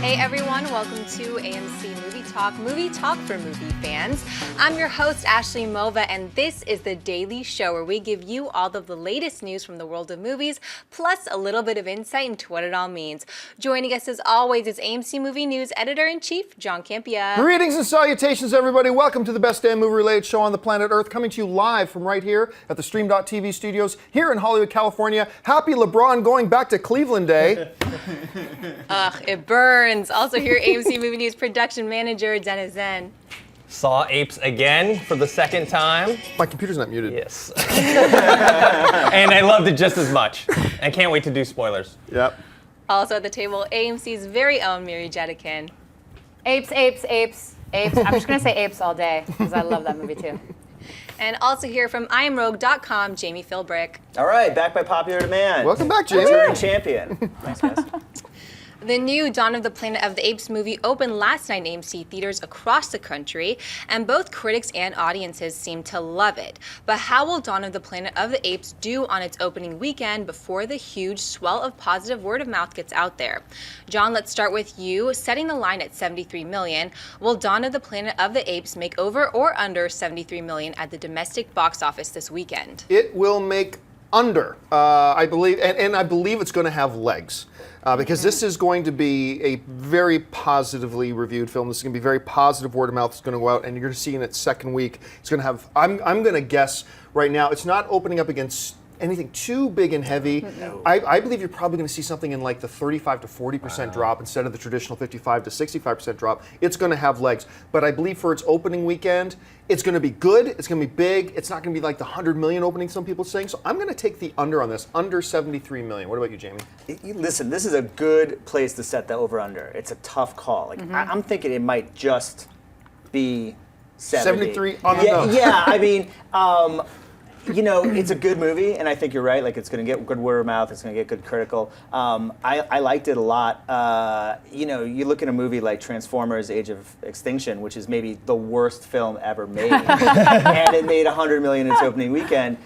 Hey everyone, welcome to AMC Movie Talk for movie fans. I'm your host, Ashley Mova, and this is the daily show where we give you all of the latest news from the world of movies, plus a little bit of insight into what it all means. Joining us as always is AMC Movie News Editor-in-Chief, John Campea. Greetings and salutations, everybody. Welcome to the best damn movie-related show on the planet Earth, coming to you live from right here at the Stream.TV studios here in Hollywood, California. Happy LeBron going back to Cleveland Day. Ugh, it burns. Also here, AMC Movie News production manager, Dennis Zen. Saw Apes again for the second time. My computer's not muted. Yes. And I loved it just as much. I can't wait to do spoilers. Yep. Also at the table, AMC's very own Miri Jedikin. Apes, apes, apes, apes. I'm just going to say apes all day because I love that movie too. And also here from IamRogue.com, Jamie Philbrick. All right, back by popular demand. Welcome back, Jamie. Returning champion. Thanks, guys. The new Dawn of the Planet of the Apes movie opened last night in AMC theaters across the country, and both critics and audiences seem to love it. But how will Dawn of the Planet of the Apes do on its opening weekend before the huge swell of positive word of mouth gets out there? John, let's start with you. Setting the line at $73 million, will Dawn of the Planet of the Apes make over or under $73 million at the domestic box office this weekend? It will make under, I believe, and I believe it's going to have legs. Because this is going to be a very positively reviewed film. This is going to be very positive word of mouth. It's going to go out, and you're going to see in its second week. It's going to have. I'm going to guess right now. It's not opening up against anything too big and heavy. No. I believe you're probably going to see something in like the 35 to 40% drop instead of the traditional 55 to 65% drop. It's going to have legs, but I believe for its opening weekend, it's going to be good. It's going to be big. It's not going to be like the 100 million opening some people are saying. So I'm going to take the under on this, under 73 million. What about you, Jamie? Listen, this is a good place to set the over-under. It's a tough call. Like I'm thinking it might just be 70. 73 on the nose. Yeah, I mean, you know, it's a good movie, and I think you're right. Like, it's going to get good word of mouth. It's going to get good critical. I liked it a lot. You know, you look at a movie like Transformers: Age of Extinction, which is maybe the worst film ever made, and it made $100 million in its opening weekend.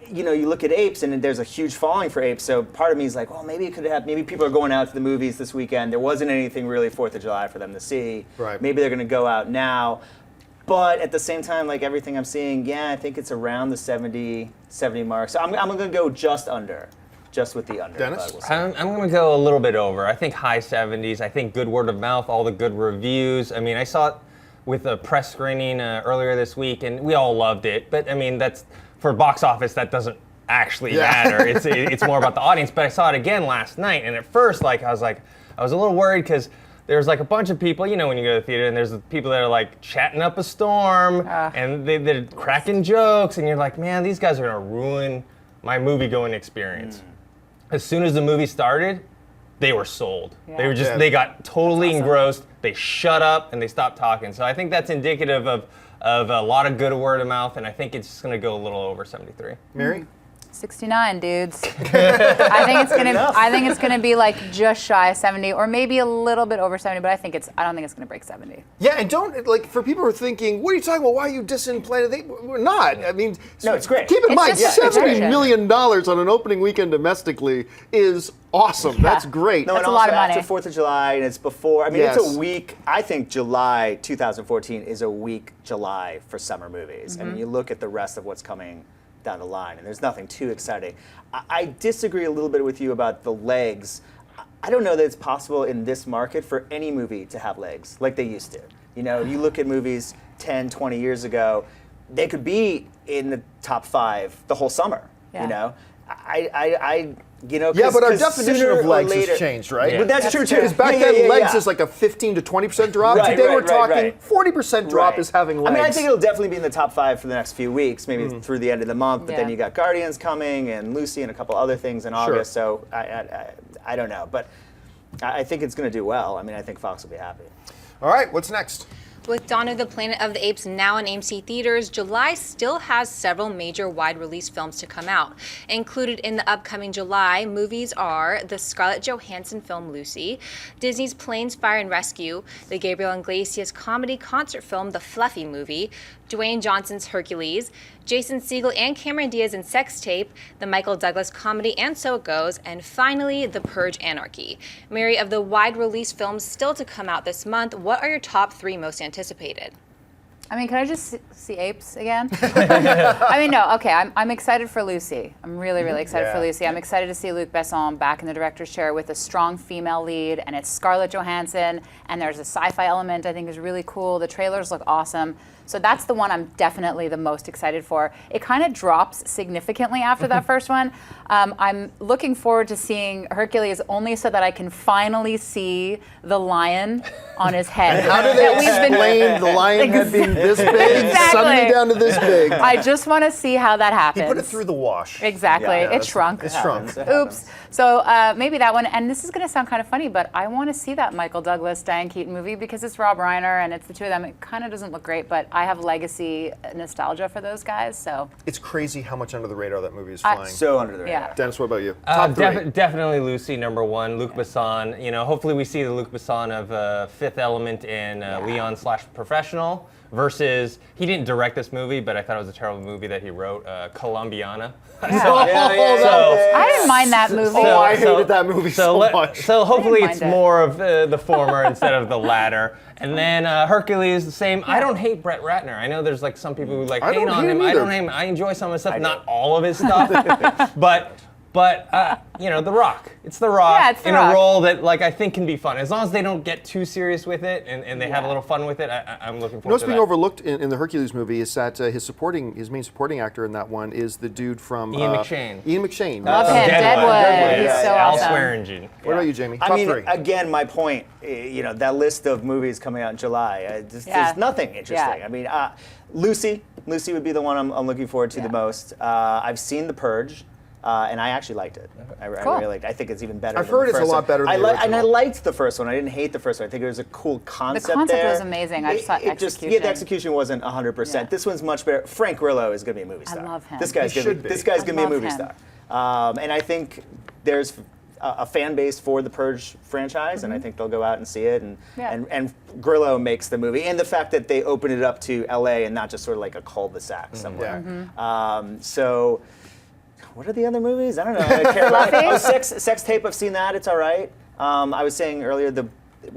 You know, you look at Apes, and there's a huge following for Apes. So part of me is like, well, maybe it could have. Maybe people are going out to the movies this weekend. There wasn't anything really 4th of July for them to see. Right. Maybe they're going to go out now. But at the same time, like everything I'm seeing, yeah, I think it's around the 70 mark. So I'm going to go just under, just with the under. Dennis? We'll see. I'm going to go a little bit over. I think high 70s. I think good word of mouth, all the good reviews. I mean, I saw it with a press screening earlier this week, and we all loved it. But I mean, that's for box office, that doesn't actually matter. It's more about the audience. But I saw it again last night, and at first, like I was a little worried because there's like a bunch of people, you know, when you go to the theater, and there's people that are like chatting up a storm, and they're cracking jokes, and you're like, man, these guys are gonna ruin my movie-going experience. As soon as the movie started, they were sold. Yeah. They were just, they got totally engrossed. They shut up and they stopped talking. So I think that's indicative of a lot of good word of mouth, and I think it's just gonna go a little over 73. Mary? 69 dudes. I think it's gonna be like just shy of 70, or maybe a little bit over 70. But I don't think it's gonna break 70. Yeah, and don't, like, for people who are thinking, what are you talking about? Why are you dissing Planet Apes? We're not. I mean, No, it's great. Keep in It's mind, just a $70 tradition. million on an opening weekend domestically is awesome. Yeah. That's great. No, That's and a lot also of money. after 4th of July, and it's before. I mean, Yes. it's a week. I think July 2014 is a weak July for summer movies. I mean, you look at the rest of what's coming down the line, and there's nothing too exciting. I disagree a little bit with you about the legs. I don't know that it's possible in this market for any movie to have legs like they used to. You know, you look at movies 10, 20 years ago, they could be in the top 5 the whole summer. Yeah. You know, you know, Yeah, but our 'cause definition sooner of or legs later- has changed, right? Yeah. But that's true too. Because back Yeah, then, yeah, legs yeah. is like a 15 to 20% drop. Right, Today right, we're talking right. 40% drop Right. is having legs. I mean, I think it'll definitely be in the top 5 for the next few weeks, maybe through the end of the month. But then Yeah. you got Guardians coming and Lucy and a couple other things in August. So I don't know, but I think it's going to do well. I mean, I think Fox will be happy. All right, what's next? With Dawn of the Planet of the Apes now in AMC theaters, July still has several major wide-release films to come out. Included in the upcoming July movies are the Scarlett Johansson film Lucy, Disney's Planes, Fire and Rescue, the Gabriel Iglesias comedy concert film The Fluffy Movie, Dwayne Johnson's Hercules, Jason Segel and Cameron Diaz in Sex Tape, the Michael Douglas comedy And So It Goes, and finally, The Purge Anarchy. Mary, of the wide-release films still to come out this month, what are your top 3 most anticipated? I mean, can I just see apes again? I mean, no, okay, I'm excited for Lucy. I'm really, really excited for Lucy. I'm excited to see Luc Besson back in the director's chair with a strong female lead, and it's Scarlett Johansson, and there's a sci-fi element I think is really cool. The trailers look awesome. So that's the one I'm definitely the most excited for. It kind of drops significantly after that first one. I'm looking forward to seeing Hercules only so that I can finally see the lion on his head. How do they explain the lion head being this big, suddenly down to this big? I just want to see how that happens. He put it through the wash. Exactly. Yeah, it shrunk. It shrunk. Oops. So maybe that one. And this is going to sound kind of funny, but I want to see that Michael Douglas, Diane Keaton movie because it's Rob Reiner and it's the two of them. It kind of doesn't look great, but I have legacy nostalgia for those guys. So it's crazy how much under the radar that movie is flying. So under the radar. Yeah. Dennis, what about you? Top 3. Definitely Lucy, number 1. Luc Besson. You know, hopefully we see the Luc Besson of Fifth Element and Leon/Professional. Versus, he didn't direct this movie, but I thought it was a terrible movie that he wrote, Colombiana. I didn't mind that movie. I hated that movie so much. So hopefully mind it's it. more of the former instead of the latter. And then Hercules, the same. I don't hate Brett Ratner. I know there's like some people who like I hate don't on hate him. him I don't either. hate him. I enjoy some of his stuff, not all of his stuff. But you know, The Rock. It's The Rock Yeah, it's The in Rock. a role that like I think can be fun. As long as they don't get too serious with it and they have a little fun with it, I'm looking You know forward what's to being that. overlooked in the Hercules movie is that his main supporting actor in that one is the dude from Ian McShane. Ian McShane. Love From him. Deadwood. He's so Al awesome. Swearingen. What about you, Jamie? I Top mean, 3. again, my point, you know, that list of movies coming out in July, there's nothing interesting. Yeah. I mean, Lucy would be the one I'm looking forward to the most. I've seen The Purge. And I actually liked it. I really liked it. I think it's even better. I've than heard the it's a first lot one. better than the And I original. liked the first one. I didn't hate the first one. I think it was a cool concept. The concept there. was amazing. I just thought the execution. execution wasn't 100%. Yeah. This one's much better. Frank Grillo is going to be a movie star. love him. This guy's He going should to be. be a love movie him. star. And I think there's a fan base for the Purge franchise, and I think they'll go out and see it. And Grillo makes the movie, and the fact that they open it up to L.A. and not just sort of like a cul-de-sac somewhere. So. What are the other movies? I don't know. I care about Sex Tape. I've seen that. It's all right. I was saying earlier,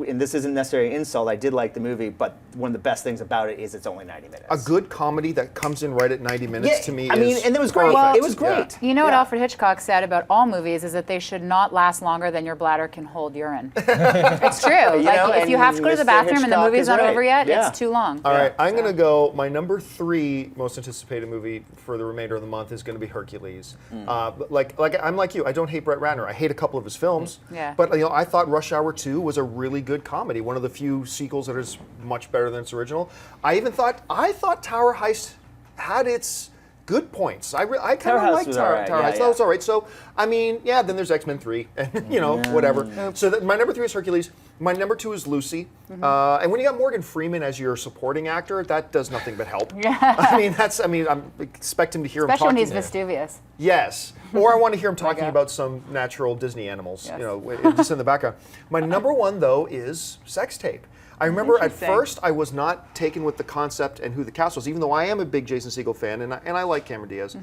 and this isn't necessarily an insult. I did like the movie, but one of the best things about it is it's only 90 minutes. A good comedy that comes in right at 90 minutes to me is and it was great. perfect. It was great. You know what Alfred Hitchcock said about all movies is that they should not last longer than your bladder can hold urine. It's true. If you have to go to the Mr. bathroom and the Hitchcock movie's is not right. over yet, Yeah. it's too long. All right, I'm going to go. My number 3 most anticipated movie for the remainder of the month is going to be Hercules. I'm like you. I don't hate Brett Ratner. I hate a couple of his films. Yeah. But I thought Rush Hour 2 was a really good comedy. One of the few sequels that is much better than its original. I thought Tower Heist had its good points. I kind of liked Tower Heist. That was all right. So I mean, then there's X-Men 3, and whatever. So my number 3 is Hercules. My number 2 is Lucy. And when you got Morgan Freeman as your supporting actor, that does nothing but help. I'm expecting to hear Especially him when talking. he's Vesuvius. Yes. Or I want to hear him talking about some natural Disney animals, just in the background. My number 1, though, is Sex Tape. I remember at first I was not taken with the concept and who the cast was, even though I am a big Jason Segel fan and I like Cameron Diaz.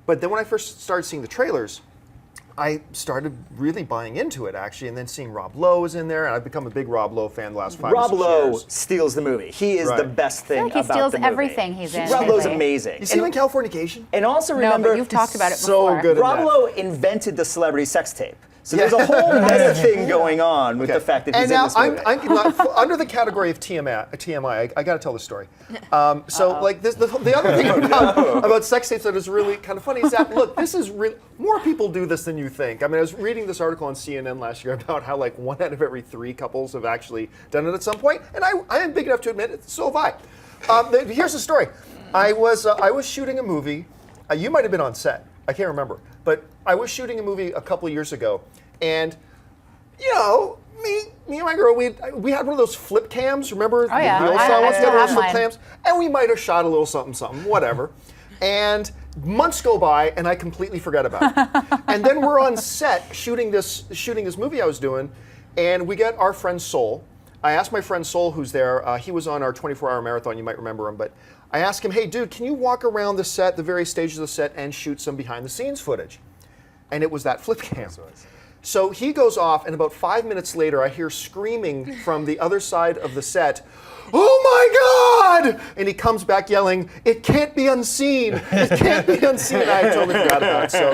But then when I first started seeing the trailers, I started really buying into it, actually, and then seeing Rob Lowe was in there, and I've become a big Rob Lowe fan the last 5 Rob or 6 Lowe years. steals the movie. He is the best thing I feel like he about steals the movie. everything he's in. Rob Lowe's lately. amazing. You see him in Californication? And also No, remember, but you've talked about it so before. good. Rob Lowe invented the celebrity sex tape. So there's a whole meta thing going on with the fact that he's in this movie. I'm under the category of TMI. I got to tell the story. The other thing about sex tapes that is really kind of funny is that look, this is really more people do this than you think. I mean, I was reading this article on CNN last year about how like 1 out of every 3 couples have actually done it at some point, and I am big enough to admit it. So have I. Here's the story. I was shooting a movie. You might have been on set. I can't remember, but I was shooting a movie a couple of years ago, and me me and my girl, we had one of those flip cams. Remember Oh, yeah. the old I style ones? We still had those have flip mine. cams, and we might have shot a little something, whatever. And months go by, and I completely forget about it. And then we're on set shooting this movie I was doing, and we get our friend Sol. I asked my friend Sol, who's there. He was on our 24-hour marathon. You might remember him, but I asked him, "Hey, dude, can you walk around the set, the various stages of the set, and shoot some behind-the-scenes footage?" And it was that flip cam. So he goes off, and about 5 minutes later, I hear screaming from the other side of the set, "Oh my God!" And he comes back yelling, "It can't be unseen! It can't be unseen!" I totally forgot about it. So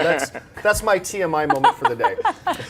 that's my TMI moment for the day.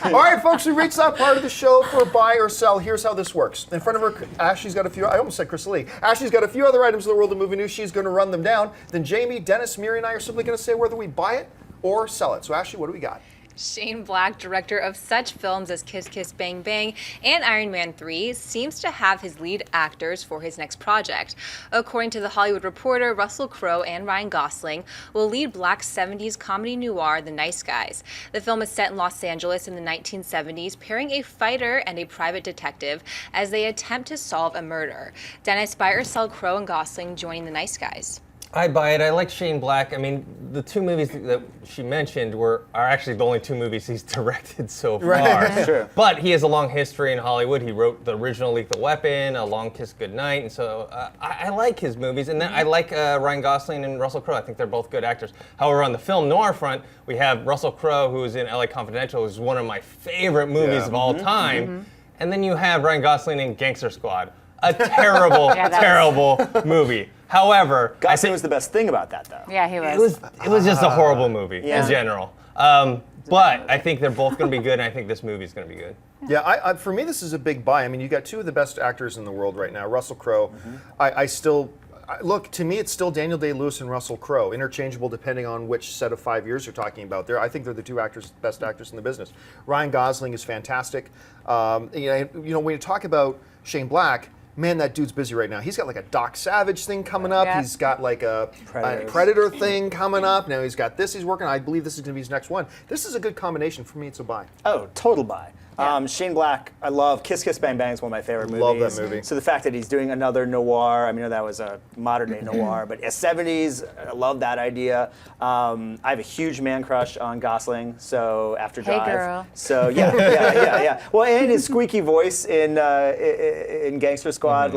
All right, folks, we reached that part of the show for buy or sell. Here's how this works. In front of her, Ashley's got a few, I almost said Chris Lee. Ashley's got a few other items in the world of movie news. She's going to run them down. Then Jamie, Dennis, Miri, and I are simply going to say whether we buy it or sell it. So Ashley, what do we got? Shane Black, director of such films as Kiss Kiss Bang Bang and Iron Man 3, seems to have his lead actors for his next project. According to The Hollywood Reporter, Russell Crowe and Ryan Gosling will lead Black's 70s comedy noir, The Nice Guys. The film is set in Los Angeles in the 1970s, pairing a fighter and a private detective as they attempt to solve a murder. Dennis, buy or sell Crowe and Gosling joining The Nice Guys? I buy it. I like Shane Black. I mean, the two movies that she mentioned are actually the only two movies he's directed so far. Right. Sure. But he has a long history in Hollywood. He wrote the original Lethal Weapon, A Long Kiss Goodnight, and so I like his movies. And then I like Ryan Gosling and Russell Crowe. I think they're both good actors. However, on the film noir front, we have Russell Crowe, who is in LA Confidential, who's one of my favorite movies of all time. And then you have Ryan Gosling in Gangster Squad, a terrible, terrible movie. However, Gosling was the best thing about that, though. Yeah, he was. it was just a horrible movie Yeah. in general. But I think they're both going to be good, and I think this movie's going to be good. Yeah, for me, this is a big buy. I mean, you got two of the best actors in the world right now. Russell Crowe. Look, to me, it's still Daniel Day-Lewis and Russell Crowe, interchangeable depending on which set of 5 years you're talking about. I think they're the two best actors in the business. Ryan Gosling is fantastic. When you talk about Shane Black, man, that dude's busy right now. He's got like a Doc Savage thing coming up. Yeah. He's got like a Predator thing coming up. Now he's got this he's working on. I believe this is going to be his next one. This is a good combination. For me, it's a buy. Oh, total buy. Shane Black, I love. Kiss Kiss Bang Bang is one of my favorite movies. Love that movie. So the fact that he's doing another noir, I mean, that was a modern day noir, but 70s, I love that idea. I have a huge man crush on Gosling, so after Hey, Drive. girl. So yeah. Well, and his squeaky voice in Gangster Squad,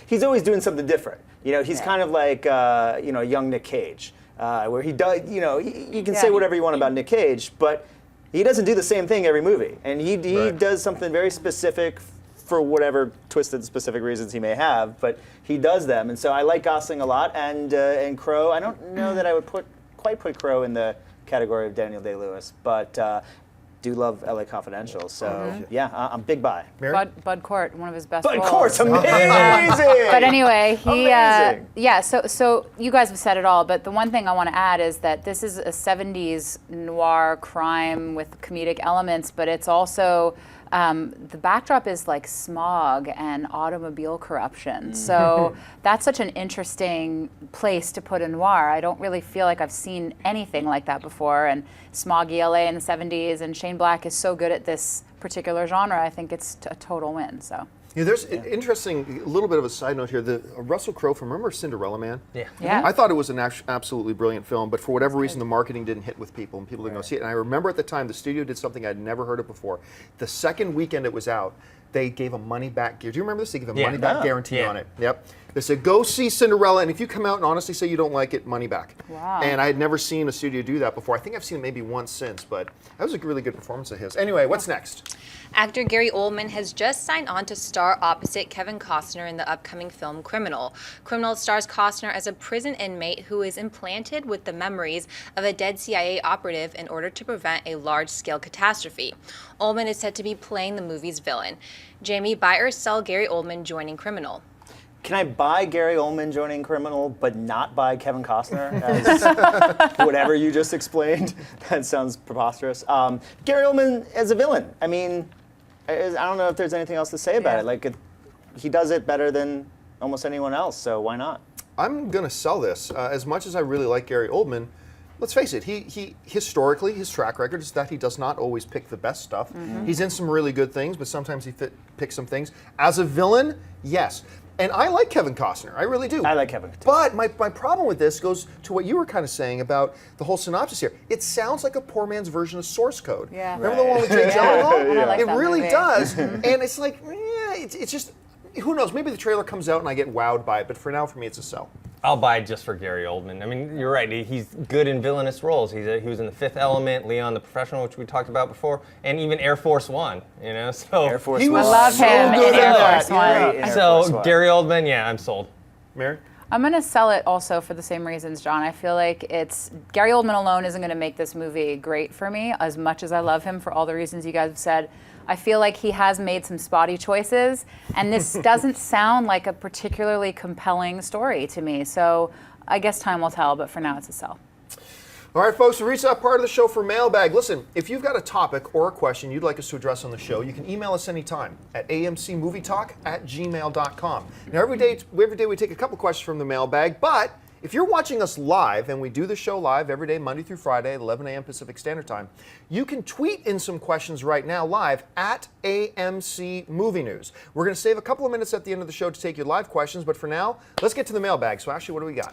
he's always doing something different. You know, he's kind of like young Nick Cage, where he does, you can say whatever you want about Nick Cage, but he doesn't do the same thing every movie, and he does something very specific for whatever twisted specific reasons he may have, but he does them, and so I like Gosling a lot, and Crowe. I don't know that I would quite put Crowe in the category of Daniel Day-Lewis, but do love LA Confidential, so I'm big buy. Bud Cort, one of his best Bud roles. Cort's amazing. But anyway, Amazing. So you guys have said it all, but the one thing I want to add is that this is a 70s noir crime with comedic elements, but it's also the backdrop is like smog and automobile corruption. So that's such an interesting place to put a noir. I don't really feel like I've seen anything like that before. And smoggy LA in the 70s, and Shane Black is so good at this particular genre. I think it's a total win. So. Yeah, there's an interesting, little bit of a side note here. The Russell Crowe film, remember Cinderella Man? Yeah. I thought it was an absolutely brilliant film, but for whatever reason, the marketing didn't hit with people, and people didn't go see it. And I remember at the time, the studio did something I'd never heard of before. The second weekend it was out, they gave a money-back guarantee. Do you remember this? They gave a money-back guarantee on it. Yep. They said, go see Cinderella, and if you come out and honestly say you don't like it, money back. Wow. And I had never seen a studio do that before. I think I've seen it maybe once since, but that was a really good performance of his. Anyway, what's next? Actor Gary Oldman has just signed on to star opposite Kevin Costner in the upcoming film Criminal. Criminal stars Costner as a prison inmate who is implanted with the memories of a dead CIA operative in order to prevent a large-scale catastrophe. Oldman is said to be playing the movie's villain. Jamie, buy or sell Gary Oldman joining Criminal? Can I buy Gary Oldman joining Criminal, but not buy Kevin Costner as whatever you just explained? That sounds preposterous. Gary Oldman as a villain. I mean, I don't know if there's anything else to say about it. He does it better than almost anyone else, so why not? I'm going to sell this. As much as I really like Gary Oldman, let's face it, he historically, his track record is that he does not always pick the best stuff. He's in some really good things, but sometimes he picks some things. As a villain, yes. And I like Kevin Costner, I really do. I like Kevin too. But my problem with this goes to what you were kind of saying about the whole synopsis here. It sounds like a poor man's version of Source Code. Yeah. Remember the one with Jake Yeah. Gyllenhaal? And I like It that really movie. does. And it's like, it's just, who knows? Maybe the trailer comes out and I get wowed by it, but for now, for me, it's a sell. I'll buy it just for Gary Oldman. I mean, you're right. He's good in villainous roles. He was in The Fifth Element, Leon the Professional, which we talked about before, and even Air Force One. You know, so Air Force He One. was I love so him good in at Air that. Force One. Great in Air Force So One. Gary Oldman, yeah, I'm sold. Mary? I'm going to sell it also for the same reasons, John. I feel like Gary Oldman alone isn't going to make this movie great for me, as much as I love him for all the reasons you guys have said. I feel like he has made some spotty choices, and this doesn't sound like a particularly compelling story to me. So I guess time will tell, but for now it's a sell. All right, folks, we reached that part of the show for Mailbag. Listen, if you've got a topic or a question you'd like us to address on the show, you can email us anytime at amcmovietalk@gmail.com. Now, every day we take a couple questions from the Mailbag, but if you're watching us live, and we do the show live every day, Monday through Friday, 11 a.m. Pacific Standard Time, you can tweet in some questions right now live at AMC Movie News. We're going to save a couple of minutes at the end of the show to take your live questions, but for now, let's get to the Mailbag. So, Ashley, what do we got?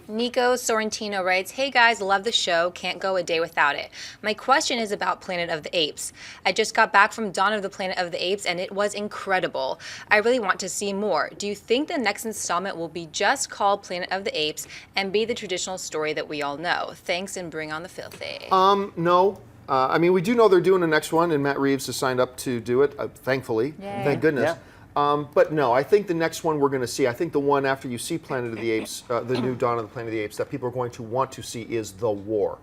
Nico Sorrentino writes, "Hey guys, love the show. Can't go a day without it. My question is about Planet of the Apes. I just got back from Dawn of the Planet of the Apes and it was incredible. I really want to see more. Do you think the next installment will be just called Planet of the Apes and be the traditional story that we all know? Thanks and bring on the filthy." No. I mean, we do know they're doing the next one, and Matt Reeves has signed up to do it, thankfully. Yay. Thank goodness. Yeah. But no, I think the next one we're going to see, I think the one after you see Planet of the Apes, the new Dawn of the Planet of the Apes, that people are going to want to see is The War.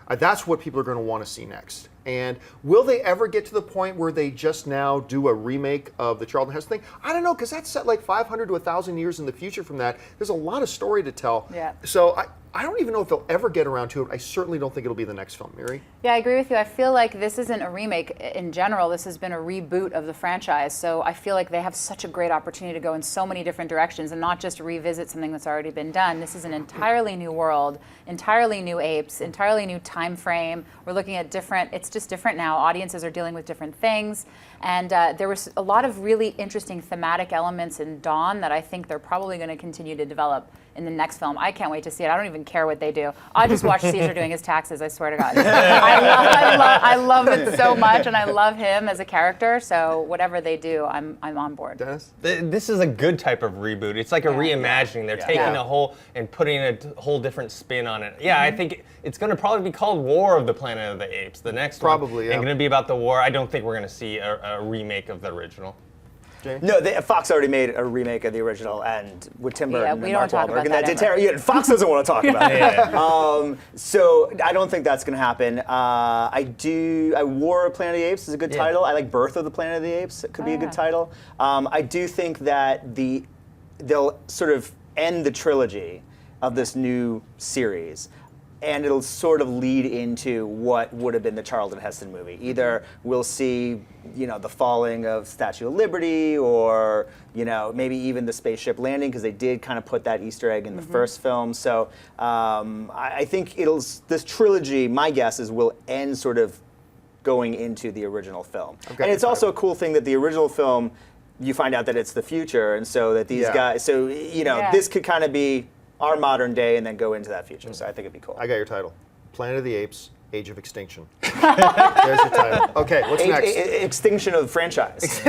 That's what people are going to want to see next. And will they ever get to the point where they just now do a remake of the Charlton Heston thing? I don't know, because that's set like 500 to 1,000 years in the future from that. There's a lot of story to tell. Yeah. So I don't even know if they'll ever get around to it. I certainly don't think it'll be the next film. Miri? Yeah, I agree with you. I feel like this isn't a remake in general. This has been a reboot of the franchise. So I feel like they have such a great opportunity to go in so many different directions and not just revisit something that's already been done. This is an entirely new world, entirely new apes, entirely new time frame. We're looking at it's just different now. Audiences are dealing with different things. And there was a lot of really interesting thematic elements in Dawn that I think they're probably going to continue to develop in the next film. I can't wait to see it. I don't even care what they do. I just watch Caesar doing his taxes, I swear to God. I love it so much, and I love him as a character, so whatever they do, I'm on board. Dennis? This is a good type of reboot. It's like a reimagining. They're taking Yeah. a whole and putting a whole different spin on it. Yeah, I think it's going to probably be called War of the Planet of the Apes, the next one. Probably, yeah. And going to be about the war. I don't think we're going to see a remake of the original. No, Fox already made a remake of the original, and with Tim Burton we and don't Mark talk Wahlberg, about and that did ever. terrible. Yeah, Fox doesn't want to talk about it. Yeah. So I don't think that's going to happen. War of Planet of the Apes is a good title. I like Birth of the Planet of the Apes. It could be a good title. I do think that they'll sort of end the trilogy of this new series, and it'll sort of lead into what would have been the Charlton Heston movie. Either we'll see, the falling of Statue of Liberty, or, maybe even the spaceship landing, because they did kind of put that Easter egg in the first film. So I think this trilogy, my guess is, will end sort of going into the original film. Okay. And it's also a cool thing that the original film, you find out that it's the future, and so that these guys, this could kind of be our modern day and then go into that future. So I think it'd be cool. I got your title. Planet of the Apes, Age of Extinction. There's your title. Okay, what's next? Extinction of franchise.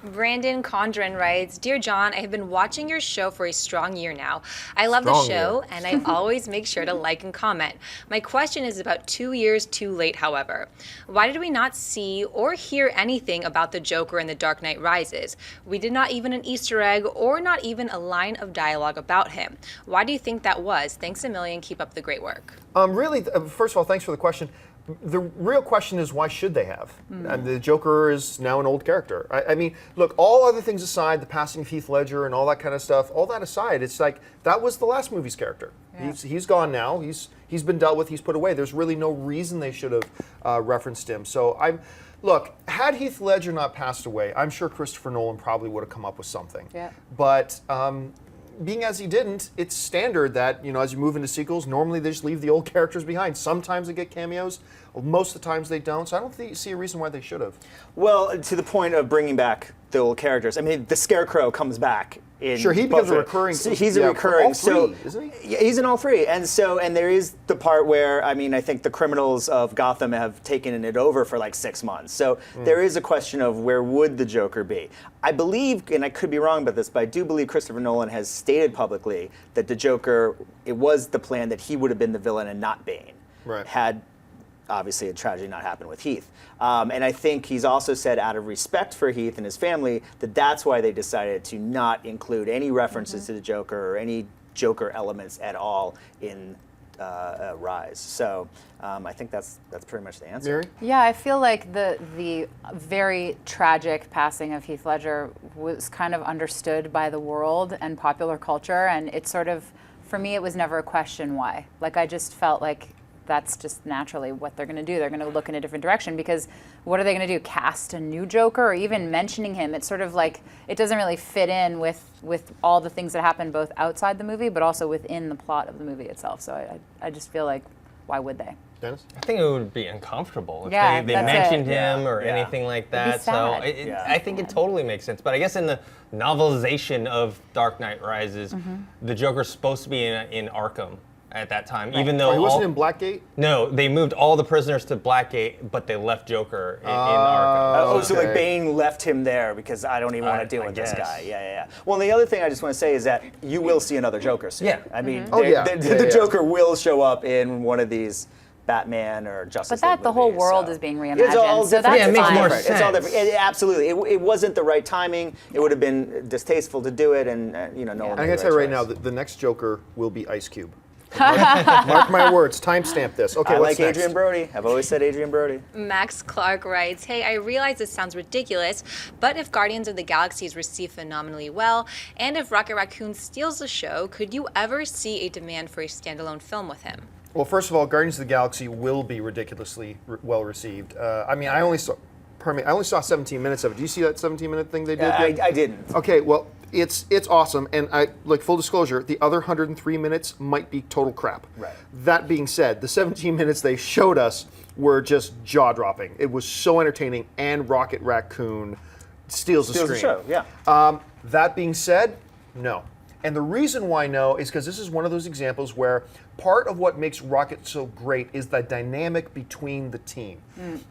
Brandon Condren writes, "Dear John, I have been watching your show for a strong year now. I love the Strong show, year. and I always make sure to like and comment. My question is about 2 years too late, however. Why did we not see or hear anything about the Joker in The Dark Knight Rises? We did not even an Easter egg or not even a line of dialogue about him. Why do you think that was? Thanks a million. Keep up the great work." Really, first of all, thanks for the question. The real question is, why should they have? And the Joker is now an old character. I mean, look, all other things aside, the passing of Heath Ledger and all that kind of stuff, all that aside, it's like, that was the last movie's character. Yeah. He's gone now. He's been dealt with. He's put away. There's really no reason they should have referenced him. So look, had Heath Ledger not passed away, I'm sure Christopher Nolan probably would have come up with something. Yeah. But being as he didn't, it's standard that, as you move into sequels, normally they just leave the old characters behind. Sometimes they get cameos, most of the times they don't, so I don't see a reason why they should have. Well, to the point of bringing back the old characters, I mean, the Scarecrow comes back. Sure, he becomes a recurring. He's a recurring. All three, isn't he? Yeah, he's in all three, and there is the part where I think the criminals of Gotham have taken it over for like 6 months. So there is a question of where would the Joker be. I believe, and I could be wrong about this, but I do believe Christopher Nolan has stated publicly that the Joker, it was the plan that he would have been the villain and not Bane. Right. Had obviously a tragedy not happened with Heath. And I think he's also said, out of respect for Heath and his family, that that's why they decided to not include any references to the Joker or any Joker elements at all in Rise. So I think that's pretty much the answer. Mary? Yeah, I feel like the very tragic passing of Heath Ledger was kind of understood by the world and popular culture, and it sort of, for me, it was never a question why. Like, I just felt like that's just naturally what they're going to do. They're going to look in a different direction, because what are they going to do? Cast a new Joker? Or even mentioning him? It's sort of like, it doesn't really fit in with all the things that happen both outside the movie, but also within the plot of the movie itself. So I just feel like, why would they? Dennis? I think it would be uncomfortable if Yeah, they that's mentioned it. him or Yeah. anything like It'd be that. So sad. I think it totally makes sense. But I guess in the novelization of Dark Knight Rises, the Joker's supposed to be in Arkham at that time, even though Oh, he wasn't in Blackgate? No, they moved all the prisoners to Blackgate, but they left Joker in Arkham. So like Okay. Bane left him there because I don't even want to deal I with this guess. guy. Yeah. Well, and the other thing I just want to say is that you will see another Joker soon. Yeah. I mean, Oh, yeah. the Yeah. Joker will show up in one of these Batman or Justice But League that the whole movies, world so. is being It's all reimagined, so different. that's Yeah, it makes fine. more It's all sense. different. Absolutely. It wasn't the right timing. It would have been distasteful to do it, and no one. I'm made going the to tell you right choice. now that the next Joker will be Ice Cube. Mark my words. Timestamp this. Okay, I what's like next? Adrian Brody. I've always said Adrian Brody. Max Clark writes, hey, I realize this sounds ridiculous, but if Guardians of the Galaxy is received phenomenally well, and if Rocket Raccoon steals the show, could you ever see a demand for a standalone film with him? Well, first of all, Guardians of the Galaxy will be ridiculously well received. I only saw 17 minutes of it. Do you see that 17-minute thing they did? I didn't. Okay, well, it's awesome, and full disclosure, the other 103 minutes might be total crap. Right. That being said, the 17 minutes they showed us were just jaw-dropping. It was so entertaining, and Rocket Raccoon steals the Steals the screen. show, yeah. That being said, no. And the reason why no is because this is one of those examples where part of what makes Rocket so great is the dynamic between the team.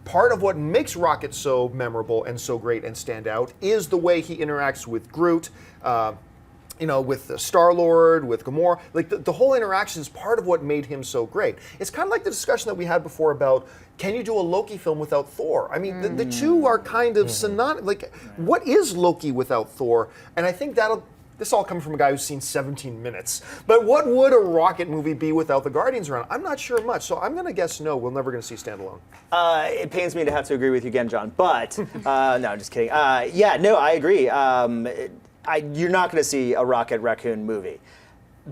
Part of what makes Rocket so memorable and so great and stand out is the way he interacts with Groot, with Star-Lord, with Gamora. Like the whole interaction is part of what made him so great. It's kind of like the discussion that we had before about, can you do a Loki film without Thor? I mean, the two are kind of synonymous. Like, what is Loki without Thor? And I think this all coming from a guy who's seen 17 minutes. But what would a Rocket movie be without the Guardians around? I'm not sure much, so I'm going to guess no. We're never going to see standalone. It pains me to have to agree with you again, John. But no, I'm just kidding. I agree. You're not going to see a Rocket Raccoon movie.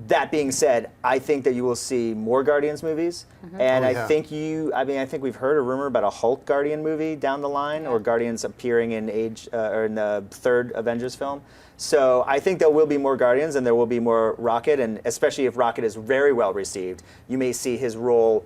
That being said, I think that you will see more Guardians movies, and Oh, yeah. I think we've heard a rumor about a Hulk Guardian movie down the line, or Guardians appearing in or in the third Avengers film. So I think there will be more Guardians, and there will be more Rocket, and especially if Rocket is very well received, you may see his role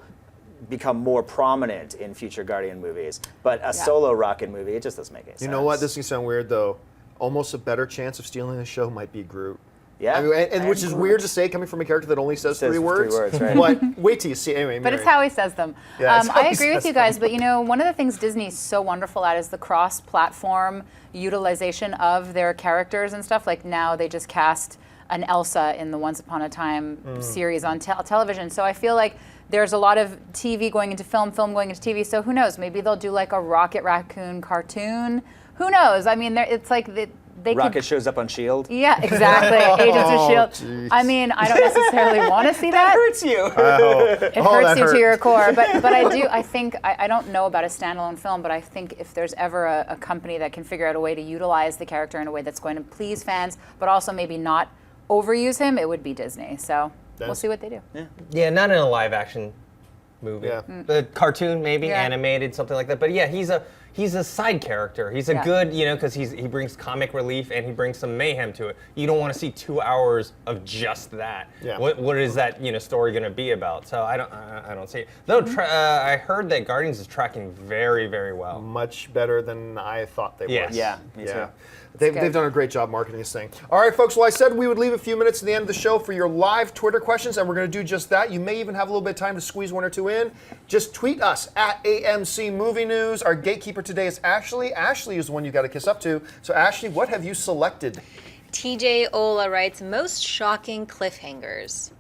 become more prominent in future Guardian movies. But a solo Rocket movie, it just doesn't make any sense. You know what? This can sound weird, though. Almost a better chance of stealing the show might be Groot. Yeah. I mean, and which is weird to say coming from a character that only says Says 3 3 words. words, right. But wait till you see. Anyway, But Mary. it's how he says them. Yeah, it's how I he agree with says you guys, but one of the things Disney's so wonderful at is the cross-platform utilization of their characters and stuff. Like now they just cast an Elsa in the Once Upon a Time series on television. So I feel like there's a lot of TV going into film going into TV. So who knows? Maybe they'll do like a Rocket Raccoon cartoon. Who knows? I mean, it's like they Rocket could. shows up on S.H.I.E.L.D. Yeah, exactly. Agents of S.H.I.E.L.D. jeez. I mean, I don't necessarily want to see that. hurts you. It hurts that you hurt. to your core, but I don't know about a standalone film, but I think if there's ever a company that can figure out a way to utilize the character in a way that's going to please fans, but also maybe not overuse him, it would be Disney. So we'll Dennis? see what they do. Yeah, not in a live action movie. Yeah. The cartoon maybe, Yeah. animated, something like that. But yeah, he's a he's a side character. He's a good, because he brings comic relief and he brings some mayhem to it. You don't want to see 2 hours of just that. Yeah. What is that story going to be about? So I don't see it. Though I heard that Guardians is tracking very, very well. Much better than I thought they Yes. would. Yeah, me too. They've done a great job marketing this thing. All right, folks. Well, I said we would leave a few minutes at the end of the show for your live Twitter questions, and we're going to do just that. You may even have a little bit of time to squeeze 1 or 2 in. Just tweet us at AMC Movie News. Our gatekeeper today is Ashley. Ashley is the one you got to kiss up to. So, Ashley, what have you selected? TJ Ola writes, most shocking cliffhangers.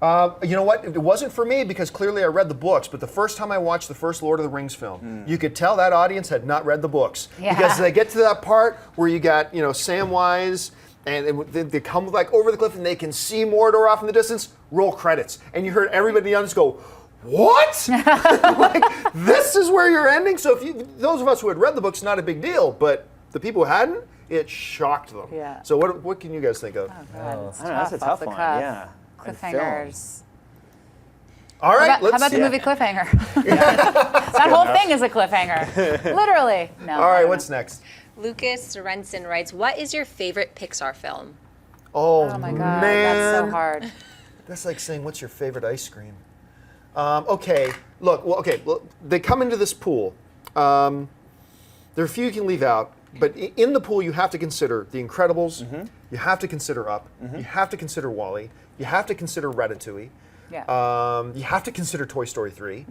You know what? It wasn't for me because clearly I read the books, but the first time I watched the first Lord of the Rings film, you could tell that audience had not read the books. Yeah. Because they get to that part where you got, Samwise, and they come like over the cliff and they can see Mordor off in the distance, roll credits. And you heard everybody in the audience go, what? Like, this is where you're ending? So those of us who had read the books, not a big deal, but the people who hadn't, it shocked them. Yeah. So what can you guys think of? Oh, God, it's I don't know, that's a tough, off tough the one. cuff. Yeah. And Cliffhangers. All right, How about the movie Cliffhanger? That whole thing is a cliffhanger. Literally. No. All right, what's next? Lucas Sorensen writes, what is your favorite Pixar film? Oh, Oh my God, man. that's so hard. That's like saying, what's your favorite ice cream? Okay, look, they come into this pool. There are a few you can leave out, but in the pool you have to consider The Incredibles, you have to consider Up, you have to consider WALL-E, you have to consider Ratatouille, Yeah. you have to consider Toy Story 3.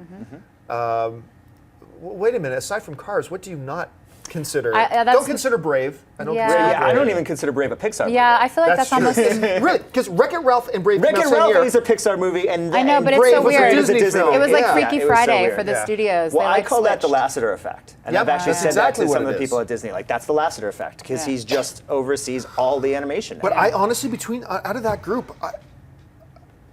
Wait a minute, aside from Cars, what do you not consider? Don't consider Brave. I don't Yeah. consider Yeah, I Brave. don't even consider Brave a Pixar movie. Yeah, I feel like that's true. almost. Really, because Wreck-It Ralph and Brave Wreck-It came out Ralph same year. is a Pixar movie, and I know, and but it's Brave so was a weird. Disney film. It was like Yeah. Freaky it was so Friday weird. for the Yeah. studios. Well, They, I like, call that the switched. Lasseter effect, and Yep. I've actually That's said exactly that to what some it of the people is. at Disney. Like, that's the Lasseter effect because Yeah. he's just oversees all the animation. But now. I honestly, out of that group,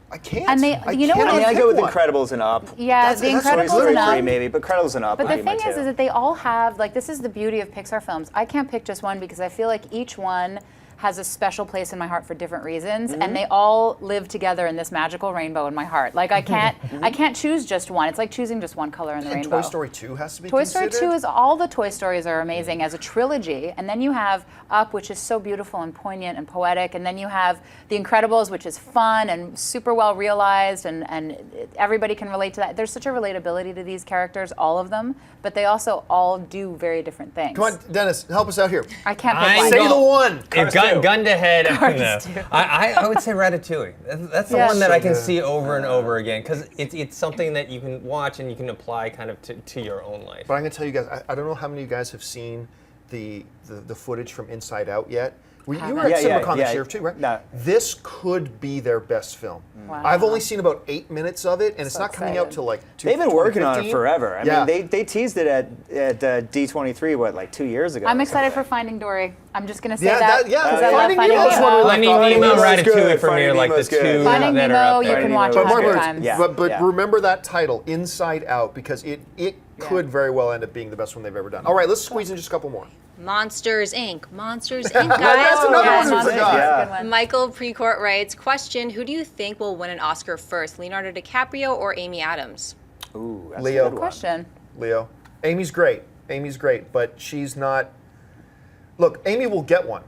I can't. And they- you know can't what I mean, I pick go with one. Incredibles and Up. Yeah, That's- The that's Toy what Incredibles Story and 3 Up. maybe, but Incredibles and Up But would the be my thing is two. that they all have, like, this is the beauty of Pixar films. I can't pick just one because I feel like each one has a special place in my heart for different reasons, and they all live together in this magical rainbow in my heart. Like, I can't choose just one. It's like choosing just one color in the And rainbow. Toy Story 2 has to be Toy Story considered? 2 is all the Toy Stories are amazing as a trilogy, and then you have Up, which is so beautiful and poignant and poetic, and then you have The Incredibles, which is fun and super well realized, and everybody can relate to that. There's such a relatability to these characters, all of them, but they also all do very different things. Come on, Dennis, help us out here. I can't pick I one. Say know. the one. If gun to head, no. I would say Ratatouille. That's the Yeah. one that So I can good. see over and over again because it's something that you can watch and you can apply kind of to your own life. But I'm going to tell you guys, I don't know how many of you guys have seen the footage from Inside Out yet. You were at Yeah, CinemaCon yeah, this year too, right? no. This could be their best film. Wow. I've only seen about 8 minutes of it, and it's So not coming out excited. till like They've been working on it 2015. forever. I Yeah. mean, they teased it at D23, like 2 years ago. I'm or excited for something. Finding Dory. I'm just gonna say Yeah, that yeah. because I love Finding Finding Nemo is one Nemo. we Finding love. Nemo, Nemo's Ratatouille good. for me are like the Finding Nemo's two good. Finding that are Nemo, up you there. can watch But 100 Mark, times. Yeah. but Yeah. remember that title, Inside Out, because it could very well end up being the best one they've ever done. All right, let's squeeze in just a couple more. Monsters Inc. Monsters Inc. That's guys. another Yeah, one we Monsters forgot. is a Yeah. good one. Michael Precourt writes, question, who do you think will win an Oscar first, Leonardo DiCaprio or Amy Adams? Ooh, that's Leo. a good one. Question. Leo. Amy's great, but she's not. Look, Amy will get one,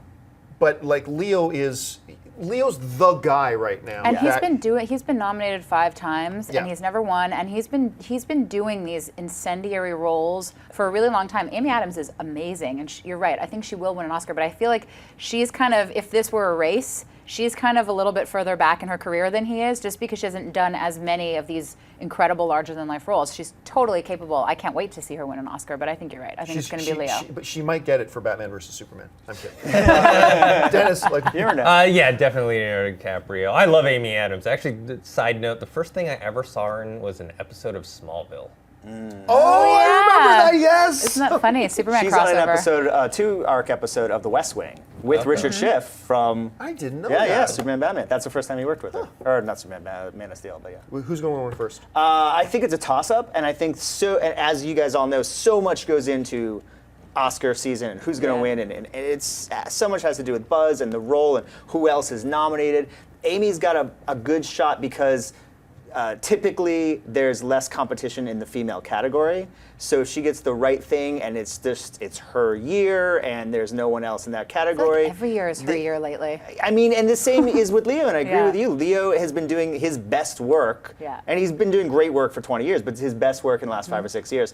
but like Leo's the guy right now. And that- he's been nominated 5 times Yeah. and he's never won, and he's been doing these incendiary roles for a really long time. Amy Adams is amazing, and you're right. I think she will win an Oscar, but I feel like she's kind of, if this were a race, she's kind of a little bit further back in her career than he is, just because she hasn't done as many of these incredible larger-than-life roles. She's totally capable. I can't wait to see her win an Oscar, but I think you're right. I think it's going to be Leo. But she might get it for Batman versus Superman. I'm kidding. Dennis, like You never know. Yeah, definitely Leonardo DiCaprio. I love Amy Adams. Actually, side note, the first thing I ever saw her in was an episode of Smallville. oh, I remember yeah. that. Yes. Isn't that funny? Superman She's crossover. on an episode, 2-arc episode of The West Wing with Richard Schiff from. I didn't know Yeah, that. yeah, Superman Batman. That's the first time he worked with her. Or not Superman, Man of Steel, but yeah. Who's going on first? I think it's a toss-up, and I think and as you guys all know, so much goes into Oscar season and who's going to Yeah. win, and it's so much has to do with buzz and the role and who else is nominated. Amy's got a good shot because typically there's less competition in the female category. So she gets the right thing, and it's her year, and there's no one else in that I feel category. like every year is her year lately. I mean, and the same is with Leo, and I agree Yeah. with you. Leo has been doing his best work, Yeah. and he's been doing great work for 20 years, but it's his best work in the last 5 or 6 years.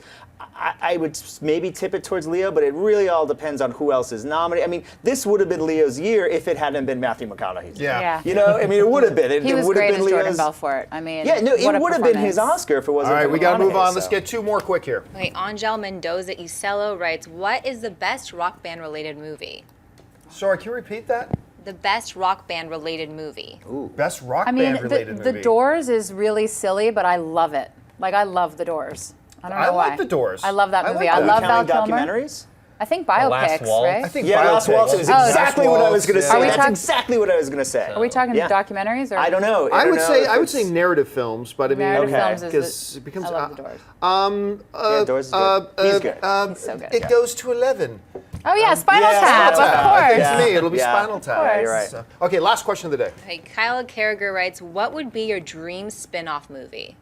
I would maybe tip it towards Leo, but it really all depends on who else is nominated. I mean, this would have been Leo's year if it hadn't been Matthew McConaughey's year. Yeah. You know, I mean, it would have been. He was would have great been as Jordan Leo's. Belfort. I mean, Yeah, no, what it a would have been his performance. Oscar if it wasn't. All right, for we got to move McConaughey, on. Let's so. get 2 more quick here. Okay, Angel Mendoza Isello writes, what is the best rock band related movie? Sorry, can you repeat that? The best rock band related movie. Best rock I mean, band related the movie. Doors is really silly, but I love it. Like, I love The Doors. I don't know I why. like The Doors. I love that I movie. like I that. love Are Val we counting Kilmer. documentaries? I think Last biopics, Waltz? right? I think Yeah, Last Waltz is Last exactly what I was going to Waltz, say. yeah. That's talking- exactly what I was going to say. Are we talking Yeah. documentaries? Or I don't know. I don't would know say if I would it's- say narrative films, but I mean, Narrative Okay. films because is it becomes I love The Doors. Yeah, Doors is good. He's good. He's so good. It goes to 11. Oh yeah, Spinal yeah, Tap, Spinal of Tap. course. It's me. It'll be Yeah. Spinal Tap. course. You're right. So- okay, last question of the day. Okay, Kyle Carragher writes, what would be your dream spin-off movie?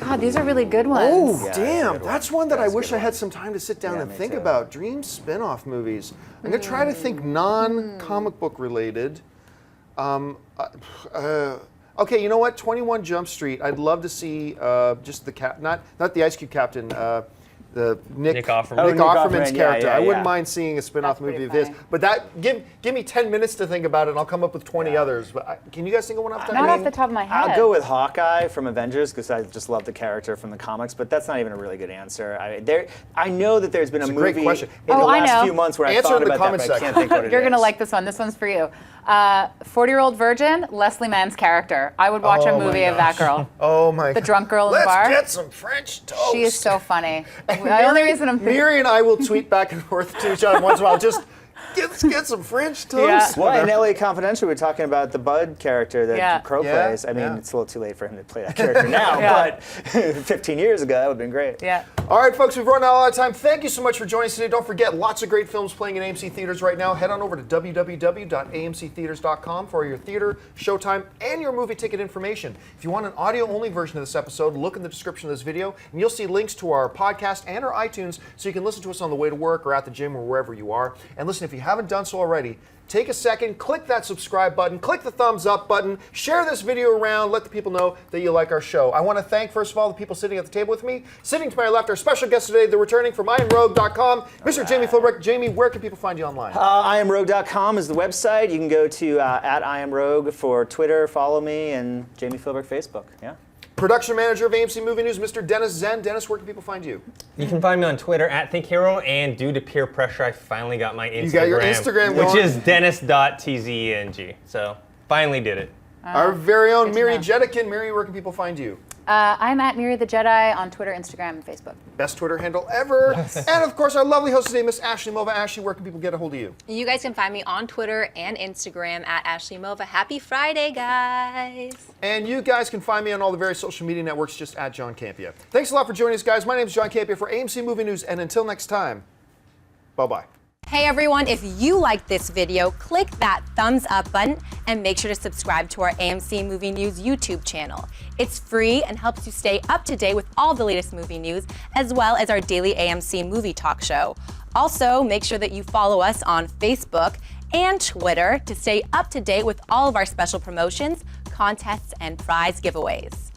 God, these are really good ones. Oh, Yeah, damn. good one. That's one that I That's a wish good I had one. some time to sit down Yeah, and me think too. about. Dream spin-off movies. I'm going to try to think non-comic book related. Okay, you know what? 21 Jump Street. I'd love to see just the not the Ice Cube captain, the Nick Offerman. Nick Oh, Nick Offerman's Offerman, character. yeah, I wouldn't yeah. mind seeing a spin-off That's pretty movie of his. funny. But that give me 10 minutes to think about it, and I'll come up with 20 others. But can you guys think of one off the Not top? off the top of my head. I'll go with Hawkeye from Avengers because I just love the character from the comics, but that's not even a really good answer. I know that there's been a a movie great question. in the Oh, I last know. few months where I Answer thought in the about that, comment but I can't section. think what it You're gonna is. like this one. This one's for you. 40-Year-Old Virgin, Leslie Mann's character. I would watch Oh a my movie of that gosh. girl. Oh my! The drunk girl in the Let's bar? get some French toast. She is so funny. The only reason I'm thinking. Miri and I will tweet back and forth to each other once in a while. Just get some French toast. Well, in LA Confidential, we're talking about the Bud character that Yeah. Crowe Yeah, plays. I mean, yeah. it's a little too late for him to play that character now, Yeah. but 15 years ago, that would have been great. Yeah. All right, folks, we've run out of time. Thank you so much for joining us today. Don't forget, lots of great films playing in AMC theaters right now. Head on over to www.amctheaters.com for your theater, showtime, and your movie ticket information. If you want an audio-only version of this episode, look in the description of this video, and you'll see links to our podcast and our iTunes so you can listen to us on the way to work or at the gym or wherever you are. And listen, if you haven't done so already, take a second, click that subscribe button, click the thumbs up button, share this video around, let the people know that you like our show. I want to thank, first of all, the people sitting at the table with me. Sitting to my left, our special guest today, the returning from IamRogue.com, Mr. Jamie Philbrick. Jamie, where can people find you online? IamRogue.com is the website. You can go to at IamRogue for Twitter, follow me, and Jamie Philbrick Facebook. Yeah. Production manager of AMC Movie News, Mr. Dennis Zen. Dennis, where can people find you? You can find me on Twitter at ThinkHero, and due to peer pressure, I finally got my Instagram. got your Instagram which going. is dennis.tzeng. So finally did it. Our very own good to Miri know. Jedikin. Miri, where can people find you? I'm at Miri the Jedi on Twitter, Instagram, and Facebook. Best Twitter handle ever. And of course, our lovely host today, Miss Ashley Mova. Ashley, where can people get a hold of you? You guys can find me on Twitter and Instagram at Ashley Mova. Happy Friday, guys. And you guys can find me on all the various social media networks just at John Campia. Thanks a lot for joining us, guys. My name is John Campia for AMC Movie News, and until next time, bye-bye. Hey everyone, if you liked this video, click that thumbs up button and make sure to subscribe to our AMC Movie News YouTube channel. It's free and helps you stay up to date with all the latest movie news, as well as our daily AMC Movie Talk show. Also, make sure that you follow us on Facebook and Twitter to stay up to date with all of our special promotions, contests, and prize giveaways.